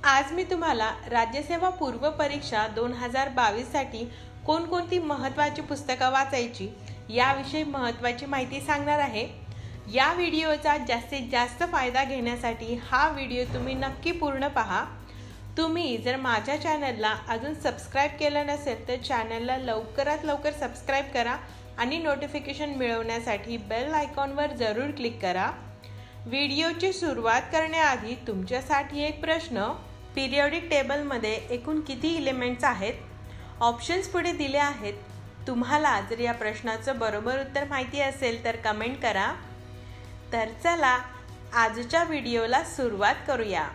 आज मी तुम्हाला राज्यसेवा पूर्व परीक्षा 2022 साठी कोणकोणती महत्त्वाची पुस्तकं वाचायची याविषयी महत्त्वाची माहिती सांगणार आहे। या व्हिडिओचा जास्तीत जास्त फायदा घेण्यासाठी हा व्हिडिओ तुम्ही नक्की पूर्ण पहा। तुम्ही जर माझ्या चॅनलला अजून सबस्क्राइब केलं नसेल तर चॅनलला लवकरात लवकर सबस्क्राइब करा आणि नोटिफिकेशन मिळवण्यासाठी बेल आयकॉनवर जरूर क्लिक करा। व्हिडिओची सुरुवात करण्याआधी तुमच्यासाठी एक प्रश्न, पिरियोडिक टेबलमध्ये एकूण किती एलिमेंट्स आहेत? ऑप्शन्स पुढे दिले आहेत। तुम्हाला जर या प्रश्नाचं बरोबर उत्तर माहिती असेल तर कमेंट करा। तर चला आजच्या व्हिडिओला सुरुवात करूया।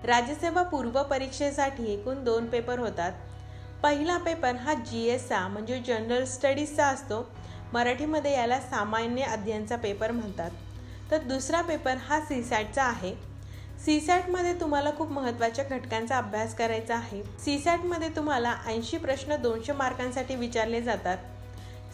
राज्यसेवा पूर्व परीक्षेसाठी एकूण 2 पेपर होतात। पहिला पेपर हा जीएसचा म्हणजे जनरल स्टडीजचा असतो। मराठीमध्ये याला सामान्य अध्ययनचा पेपर म्हणतात। तर दुसरा पेपर हा सीसॅटचा आहे। सीसॅटमध्ये तुम्हाला खूप महत्त्वाच्या घटकांचा अभ्यास करायचा आहे। सीसॅटमध्ये तुम्हाला 80 प्रश्न 200 मार्कांसाठी विचारले जातात।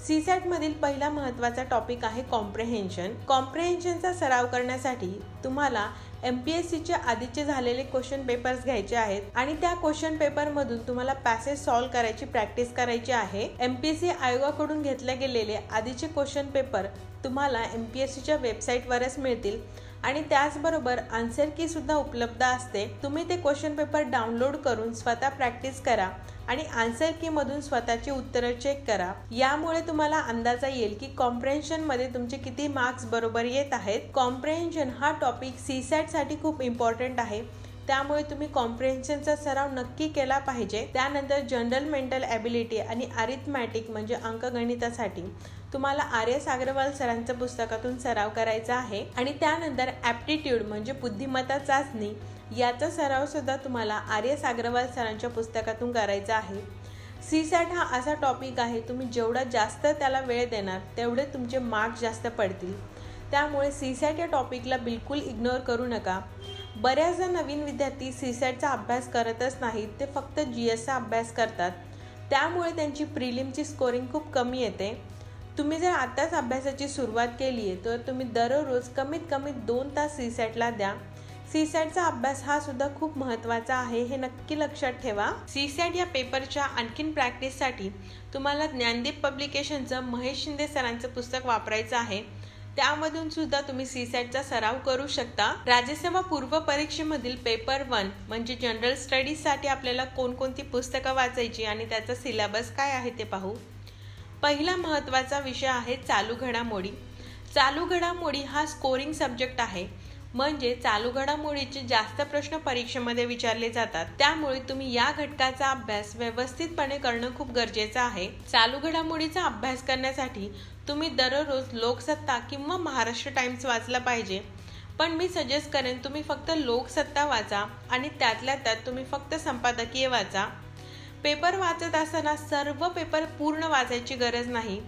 सीसॅटमधील पहिला महत्त्वाचा टॉपिक आहे कॉम्प्रेहेन्शन। कॉम्प्रेहेन्शनचा सराव करण्यासाठी तुम्हाला MPSCचे आधीचे झालेले क्वेश्चन पेपर्स घ्यायचे आहेत आणि त्या क्वेश्चन पेपरमधून तुम्हाला पॅसेज सॉल्व करायची प्रॅक्टिस करायची आहे। MPSC आयोगाकडून घेतले गेलेले आधीचे क्वेश्चन पेपर तुम्हाला MPSCच्या वेबसाईटवरच मिळतील आणि त्याचबरोबर आन्सर की सुद्धा उपलब्ध असते। तुम्ही ते क्वेश्चन पेपर डाउनलोड करून स्वतः प्रॅक्टिस करा आणि आन्सर की मधून स्वतःची उत्तरे चेक करा। यामुळे तुम्हाला अंदाजा येईल की कॉम्प्रेहेन्शन मध्ये तुमचे किती मार्क्स बरोबर येत आहेत। कॉम्प्रेहेन्शन हा टॉपिक सीसॅट साठी खूप इम्पॉर्टंट आहे, त्यामुळे तुम्ही कॉम्प्रेहेन्शनचा सराव नक्की केला पाहिजे। त्यानंतर जनरल मेंटल ॲबिलिटी आणि अरिथमॅटिक म्हणजे अंकगणितासाठी तुम्हाला RS अग्रवाल सरांच्या पुस्तकातून सराव करायचा आहे आणि त्यानंतर ॲप्टिट्यूड म्हणजे बुद्धिमत्ता चाचणी याचा सराव सुद्धा तुम्हाला RS अग्रवाल सरांच्या पुस्तकातून करायचा आहे। सीसॅट हा असा टॉपिक आहे, तुम्ही जेवढा जास्त त्याला वेळ देणार तेवढे तुमचे मार्क्स जास्त पडतील। त्यामुळे सीसॅट या टॉपिकला बिलकुल इग्नोर करू नका। बऱ्याचदा नवीन विद्यार्थी सीसॅटचा अभ्यास करतच नाहीत, ते फक्त GSचा अभ्यास करतात, त्यामुळे त्यांची प्रिलिमची स्कोरिंग खूप कमी येते। तुम्ही जर आताच अभ्यासाची सुरुवात केली आहे तर तुम्ही दररोज कमीत कमी 2 तास सीसॅटला द्या। सीसॅटचा अभ्यास हा सुद्धा खूप महत्त्वाचा आहे, हे नक्की लक्षात ठेवा। सीसॅट या पेपरच्या आणखीन प्रॅक्टिससाठी तुम्हाला ज्ञानदीप पब्लिकेशनचं महेश शिंदे सरांचं पुस्तक वापरायचं आहे। त्यामधून सुद्धा तुम्ही सीसॅटचा सराव करू शकता। राज्यसेवा पूर्व परीक्षेमधील पेपर 1 म्हणजे जनरल स्टडीजसाठी आपल्याला कोणकोणती पुस्तकं वाचायची आणि त्याचा सिलेबस काय आहे ते पाहू। पहिला महत्त्वाचा विषय आहे चालू घडामोडी। चालू घडामोडी हा स्कोरिंग सब्जेक्ट आहे, म्हणजे चालू घडामोडीचे जास्त प्रश्न परीक्षेमध्ये विचारले जातात, त्यामुळे तुम्ही या घटकाचा अभ्यास व्यवस्थितपणे करणं खूप गरजेचं आहे। चालू घडामोडीचा अभ्यास करण्यासाठी तुम्ही दररोज लोकसत्ता किंवा महाराष्ट्र टाइम्स वाचला पाहिजे, पण मी सजेस्ट करेन तुम्ही फक्त लोकसत्ता वाचा आणि त्यातल्या त्यात तुम्ही फक्त संपादकीय वाचा। पेपर वाचत असताना सर्व पेपर पूर्ण वाचायची गरज नाही।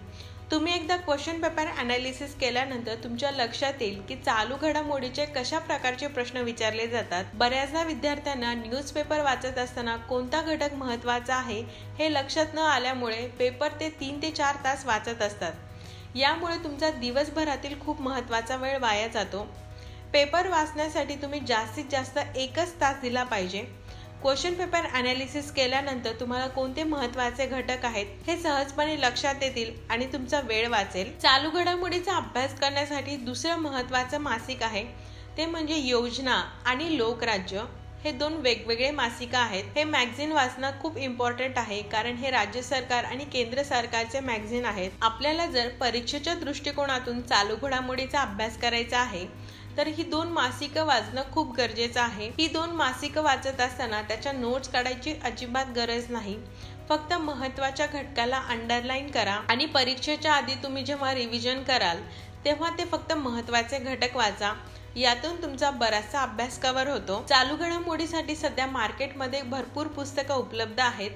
तुम्ही एकदा क्वेश्चन पेपर ॲनालिसिस केल्यानंतर तुमच्या लक्षात येईल की चालू घडामोडीचे कशा प्रकारचे प्रश्न विचारले जातात। बऱ्याचदा विद्यार्थ्यांना न्यूजपेपर वाचत असताना कोणता घटक महत्त्वाचा आहे हे लक्षात न आल्यामुळे पेपर ते 3 ते 4 तास वाचत असतात। यामुळे तुमचा दिवसभरातील खूप महत्त्वाचा वेळ वाया जातो। पेपर वाचण्यासाठी तुम्ही जास्तीत जास्त 1 तास दिला पाहिजे। क्वेश्चन पेपर ॲनालिसिस केल्यानंतर तुम्हाला कोणते महत्त्वाचे घटक आहेत हे सहजपणे लक्षात येतील आणि तुमचा वेळ वाचेल। चालू घडामोडीचा अभ्यास करण्यासाठी दुसरं महत्त्वाचं मासिक आहे ते म्हणजे योजना आणि लोकराज्य। हे 2 वेगवेगळे मासिकं आहेत। हे मॅगझिन वाचणं खूप इम्पॉर्टंट आहे, कारण हे राज्य सरकार आणि केंद्र सरकारचे मॅगझिन आहेत। आपल्याला जर परीक्षेच्या दृष्टिकोनातून चालू घडामोडीचा अभ्यास करायचा आहे तर ही 2 मासिकं वाचणं खूप गरजेचं आहे। ही 2 मासिकं वाचत असताना त्याच्या नोट्स काढायची अजिबात गरज नाही, फक्त महत्त्वाच्या घटकाला अंडरलाईन करा आणि परीक्षेच्या आधी तुम्ही जेव्हा रिव्हिजन कराल तेव्हा ते फक्त महत्त्वाचे घटक वाचा। यातून तुमचा बराचसा अभ्यास कव्हर होतो। चालू घडामोडीसाठी सध्या मार्केटमध्ये भरपूर पुस्तकं उपलब्ध आहेत।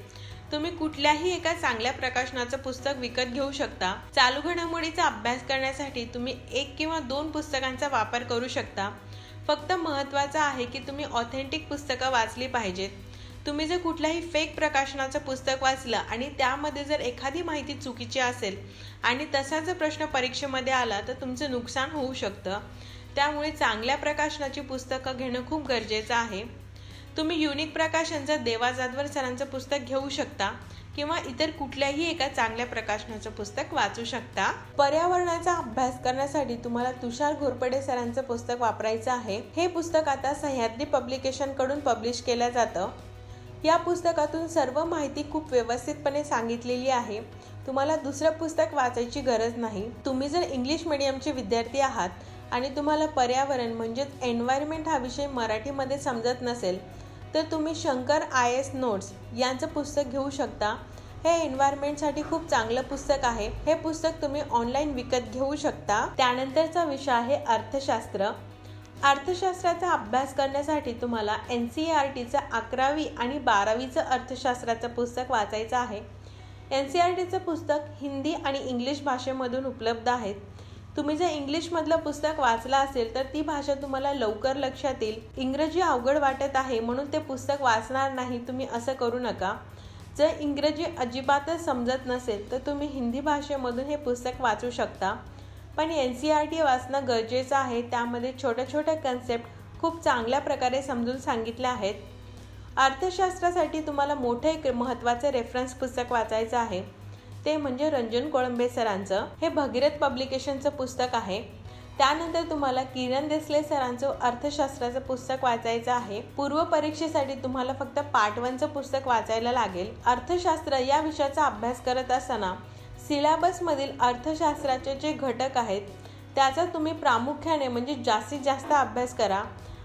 तुम्ही कुठल्याही एका चांगल्या प्रकाशनाचं पुस्तक विकत घेऊ शकता। चालू घडामोडीचा अभ्यास करण्यासाठी तुम्ही 1 किंवा 2 पुस्तकांचा वापर करू शकता। फक्त महत्त्वाचं आहे की तुम्ही ऑथेंटिक पुस्तकं वाचली पाहिजेत। तुम्ही जर कुठल्याही फेक प्रकाशनाचं पुस्तक वाचलं आणि त्यामध्ये जर एखादी माहिती चुकीची असेल आणि तसा जर प्रश्न परीक्षेमध्ये आला तर तुमचं नुकसान होऊ शकतं. त्यामुळे चांगल्या प्रकाशनाची पुस्तकं घेणं खूप गरजेचं आहे. तुम्ही युनिक प्रकाशनचं देवा जाधवर सरांचं पुस्तक घेऊ शकता किंवा इतर कुठल्याही एका चांगल्या प्रकाशनाचं पुस्तक वाचू शकता. पर्यावरणाचा अभ्यास करण्यासाठी तुम्हाला तुषार घोरपडे सरांचं पुस्तक वापरायचं आहे. हे पुस्तक आता सह्याद्री पब्लिकेशन कडून पब्लिश केलं जातं. या पुस्तकातून सर्व माहिती खूप व्यवस्थितपणे सांगितलेली आहे. तुम्हाला दुसरं पुस्तक वाचायची गरज नाही. तुम्ही जर इंग्लिश मीडियमचे विद्यार्थी आहात आणि तुम्हाला पर्यावरण म्हणजेच एन्व्हायरमेंट हा विषय मराठीमध्ये समजत नसेल तर तुम्ही शंकर IAS नोट्स यांचं पुस्तक घेऊ शकता. हे एन्व्हायरमेंटसाठी खूप चांगलं पुस्तक आहे. हे पुस्तक तुम्ही ऑनलाईन विकत घेऊ शकता. त्यानंतरचा विषय आहे अर्थशास्त्र. अर्थशास्त्राचा अभ्यास करण्यासाठी तुम्हाला NCERTचं 11वी आणि 12वीचं अर्थशास्त्राचं पुस्तक वाचायचं आहे. NCERTचं पुस्तक हिंदी आणि इंग्लिश भाषेमधून उपलब्ध आहेत. तुम्ही जर इंग्लिशमधलं पुस्तक वाचलं असेल तर ती भाषा तुम्हाला लवकर लक्षात येईल. इंग्रजी अवघड वाटत आहे म्हणून ते पुस्तक वाचणार नाही तुम्ही असं करू नका. जर इंग्रजी अजिबातच समजत नसेल तर तुम्ही हिंदी भाषेमधून हे पुस्तक वाचू शकता. पण NCERT वाचणं गरजेचं आहे. त्यामध्ये छोट्या छोट्या कन्सेप्ट खूप चांगल्या प्रकारे समजून सांगितल्या आहेत. अर्थशास्त्रासाठी तुम्हाला मोठं एक महत्त्वाचं रेफरन्स पुस्तक वाचायचं आहे. ते म्हणजे रंजन कोळंबे सरांचं. हे भगीरथ पब्लिकेशनचं पुस्तक आहे. त्यानंतर तुम्हाला किरण देसले सरांचं अर्थशास्त्राचं पुस्तक वाचायचं आहे. पूर्व परीक्षेसाठी तुम्हाला फक्त पार्ट 1चं पुस्तक वाचायला लागेल. अर्थशास्त्र या विषयाचा अभ्यास करत असताना सिलेबसमधील अर्थशास्त्राचे जे घटक आहेत त्याचा तुम्ही प्रामुख्याने म्हणजे जास्तीत जास्त अभ्यास करा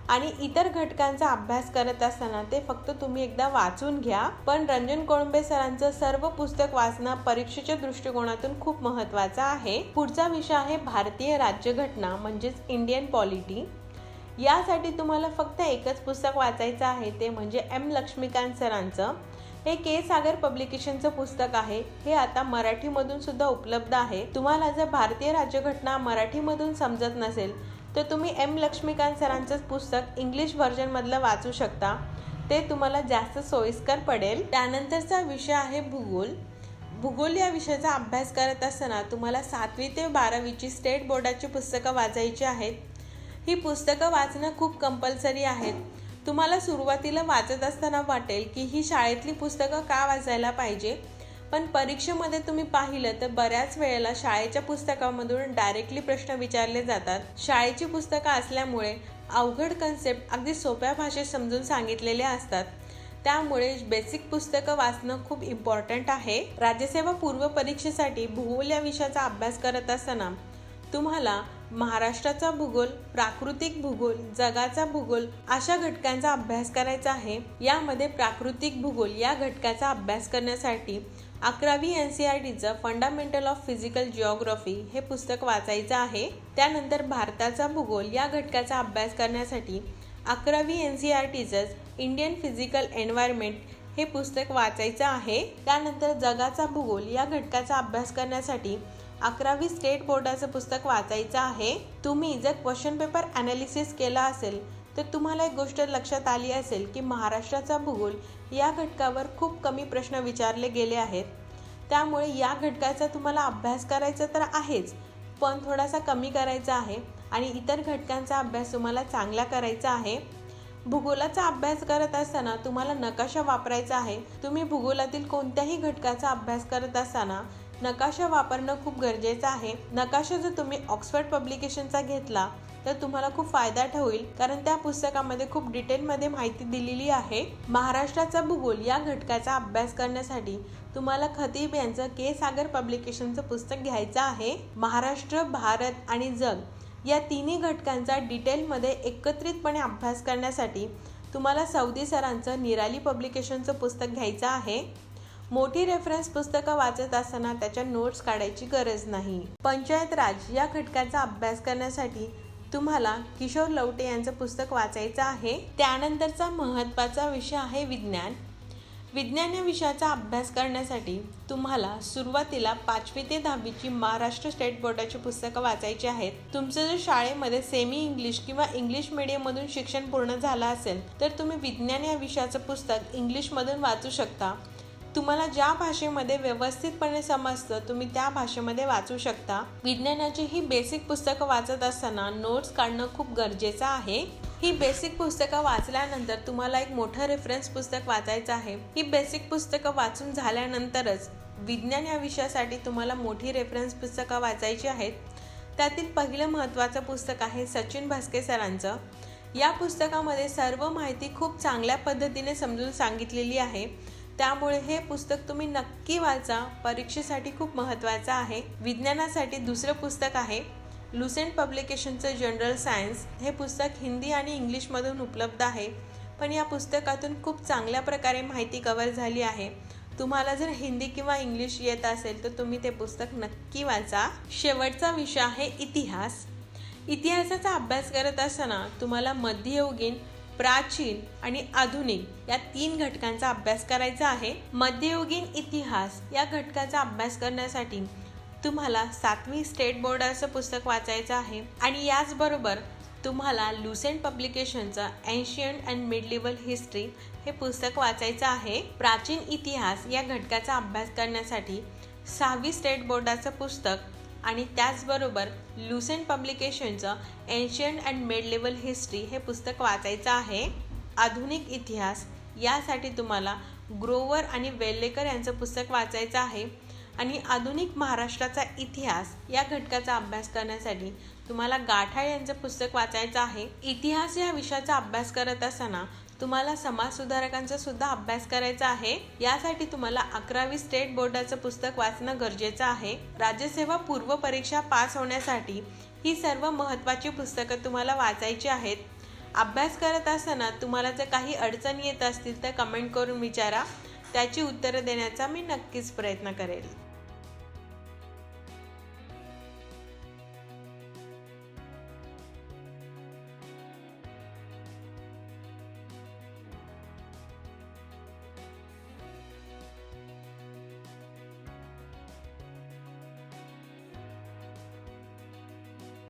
आणि इतर घटकांचा अभ्यास करत असताना ते फक्त तुम्ही एकदा वाचून घ्या. पण रंजन कोळंबे सरांचं सर्व पुस्तक वाचणं परीक्षेच्या दृष्टिकोनातून खूप महत्त्वाचं आहे. पुढचा विषय आहे भारतीय राज्यघटना म्हणजेच इंडियन पॉलिटी. यासाठी तुम्हाला फक्त एकच पुस्तक वाचायचं आहे. ते म्हणजे M लक्ष्मीकांत सरांचं. हे के सागर पब्लिकेशनचं पुस्तक आहे. हे आता मराठीमधून सुद्धा उपलब्ध आहे. तुम्हाला जर भारतीय राज्यघटना मराठीमधून समजत नसेल तर तुम्ही M लक्ष्मीकांत सरांचं पुस्तक इंग्लिश व्हर्जनमधलं वाचू शकता. ते तुम्हाला जास्त सोयीस्कर पडेल. त्यानंतरचा विषय आहे भूगोल. भूगोल या विषयाचा अभ्यास करत असताना तुम्हाला 7वी ते 12वीची स्टेट बोर्डाची पुस्तकं वाचायची आहेत. ही पुस्तकं वाचणं खूप कंपल्सरी आहेत. तुम्हाला सुरुवातीला वाचत असताना वाटेल की ही शाळेतली पुस्तकं का वाचायला पाहिजे, पण परीक्षेमध्ये तुम्ही पाहिलं तर बऱ्याच वेळेला शाळेच्या पुस्तकामधून डायरेक्टली प्रश्न विचारले जातात. शाळेची पुस्तकं असल्यामुळे अवघड कन्सेप्ट अगदी सोप्या भाषेत समजून सांगितलेले असतात. त्यामुळे बेसिक पुस्तकं वाचणं खूप इम्पॉर्टंट आहे. राज्यसेवा पूर्व परीक्षेसाठी भूगोल या विषयाचा अभ्यास करत असताना तुम्हाला महाराष्ट्राचा भूगोल, प्राकृतिक भूगोल, जगाचा भूगोल अशा घटकांचा अभ्यास करायचा आहे. यामध्ये प्राकृतिक भूगोल या घटकाचा अभ्यास करण्यासाठी 11वी NCERTचं फंडामेंटल ऑफ फिजिकल जिओग्राफी हे पुस्तक वाचायचं आहे. त्यानंतर भारताचा भूगोल या घटकाचा अभ्यास करण्यासाठी 11वी NCERTचं इंडियन फिजिकल एन्व्हायरमेंट हे पुस्तक वाचायचं आहे. त्यानंतर जगाचा भूगोल या घटकाचा अभ्यास करण्यासाठी 11वी स्टेट बोर्डाचं पुस्तक वाचायचं आहे. तुम्ही जर क्वेश्चन पेपर ॲनालिसिस केला असेल तर तुम्हाला एक गोष्ट लक्षात आली असेल की महाराष्ट्राचा भूगोल या घटकावर खूप कमी प्रश्न विचारले गेले आहेत. त्यामुळे या घटकाचा तुम्हाला अभ्यास करायचा तर आहेच, पण थोडासा कमी करायचा आहे आणि इतर घटकांचा अभ्यास तुम्हाला चांगला करायचा आहे. भूगोलाचा अभ्यास करत असताना तुम्हाला नकाशा वापरायचा आहे. तुम्ही भूगोलातील कोणत्याही घटकाचा अभ्यास करत असताना नकाशा वापरणं खूप गरजेचं आहे. नकाशा जर तुम्ही ऑक्सफर्ड पब्लिकेशनचा घेतला तर तुम्हाला खूप फायदा होईल, कारण त्या पुस्तकामध्ये खूप डिटेलमध्ये माहिती दिलेली आहे. महाराष्ट्राचा भूगोल या घटकाचा अभ्यास करण्यासाठी तुम्हाला खतीब यांचं के सागर पब्लिकेशनचं पुस्तक घ्यायचं आहे. महाराष्ट्र, भारत आणि जग या तिन्ही घटकांचा डिटेलमध्ये एकत्रितपणे अभ्यास करण्यासाठी तुम्हाला सौदी सरांचं निराली पब्लिकेशनचं पुस्तक घ्यायचं आहे. मोठी रेफरन्स पुस्तकं वाचत असताना त्याच्या नोट्स काढायची गरज नाही. पंचायत राज या घटकाचा अभ्यास करण्यासाठी तुम्हाला किशोर लवटे यांचं पुस्तक वाचायचं आहे. त्यानंतरचा महत्त्वाचा विषय आहे विज्ञान. विज्ञान या विषयाचा अभ्यास करण्यासाठी तुम्हाला सुरुवातीला 5वी ते 10वीची महाराष्ट्र स्टेट बोर्डाची पुस्तकं वाचायची आहेत. तुमचं जर शाळेमध्ये सेमी इंग्लिश किंवा इंग्लिश मीडियममधून शिक्षण पूर्ण झालं असेल तर तुम्ही विज्ञान या विषयाचं पुस्तक इंग्लिशमधून वाचू शकता. तुम्हाला ज्या भाषेमध्ये व्यवस्थितपणे समजतं तुम्ही त्या भाषेमध्ये वाचू शकता. विज्ञानाची ही बेसिक पुस्तकं वाचत असताना नोट्स काढणं खूप गरजेचं आहे. ही बेसिक पुस्तकं वाचल्यानंतर तुम्हाला एक मोठं रेफरन्स पुस्तक वाचायचं आहे. ही बेसिक पुस्तकं वाचून झाल्यानंतरच विज्ञान या विषयासाठी तुम्हाला मोठी रेफरन्स पुस्तकं वाचायची आहेत. त्यातील पहिलं महत्त्वाचं पुस्तक आहे सचिन भस्के सरांचं. या पुस्तकामध्ये सर्व माहिती खूप चांगल्या पद्धतीने समजून सांगितलेली आहे. त्यामुळे हे पुस्तक तुम्ही नक्की वाचा. परीक्षेसाठी खूप महत्त्वाचं आहे. विज्ञानासाठी दुसरं पुस्तक आहे लुसेंट पब्लिकेशनचं जनरल सायन्स. हे पुस्तक हिंदी आणि इंग्लिशमधून उपलब्ध आहे, पण या पुस्तकातून खूप चांगल्या प्रकारे माहिती कव्हर झाली आहे. तुम्हाला जर हिंदी किंवा इंग्लिश येत असेल तर तुम्ही ते पुस्तक नक्की वाचा. शेवटचा विषय आहे इतिहास. इतिहासाचा अभ्यास करत असताना तुम्हाला मध्ययुगीन, प्राचीन आणि आधुनिक या 3 घटकांचा अभ्यास करायचा आहे. मध्ययुगीन इतिहास या घटकाचा अभ्यास करण्यासाठी तुम्हाला 7वी स्टेट बोर्डाचं पुस्तक वाचायचं आहे आणि याचबरोबर तुम्हाला लुसेंट पब्लिकेशनचं एन्शियंट अँड मिडलिव्हल हिस्ट्री हे पुस्तक वाचायचं आहे. प्राचीन इतिहास या घटकाचा अभ्यास करण्यासाठी 6वी स्टेट बोर्डाचं पुस्तक आणि त्याचबरोबर लुसेंट पब्लिकेशनचं एन्शियंट अँड मिडलिव्हल हिस्ट्री हे पुस्तक वाचायचं आहे. आधुनिक इतिहास यासाठी तुम्हाला ग्रोवर आणि वेल्लेकर यांचं पुस्तक वाचायचं आहे आणि आधुनिक महाराष्ट्राचा इतिहास या घटकाचा अभ्यास करण्यासाठी तुम्हाला गाठाळे यांचं पुस्तक वाचायचं आहे. इतिहास या विषयाचा अभ्यास करत असताना तुम्हाला समाज सुधारकांचा सुद्धा अभ्यास करायचा आहे. यासाठी तुम्हाला 11वी स्टेट बोर्डाचं पुस्तक वाचणं गरजेचं आहे. राज्यसेवा पूर्व परीक्षा पास होण्यासाठी ही सर्व महत्त्वाची पुस्तकं तुम्हाला वाचायची आहेत. अभ्यास करत असताना तुम्हाला जर काही अडचणी येत असतील तर कमेंट करून विचारा. त्याची उत्तरं देण्याचा मी नक्कीच प्रयत्न करेल.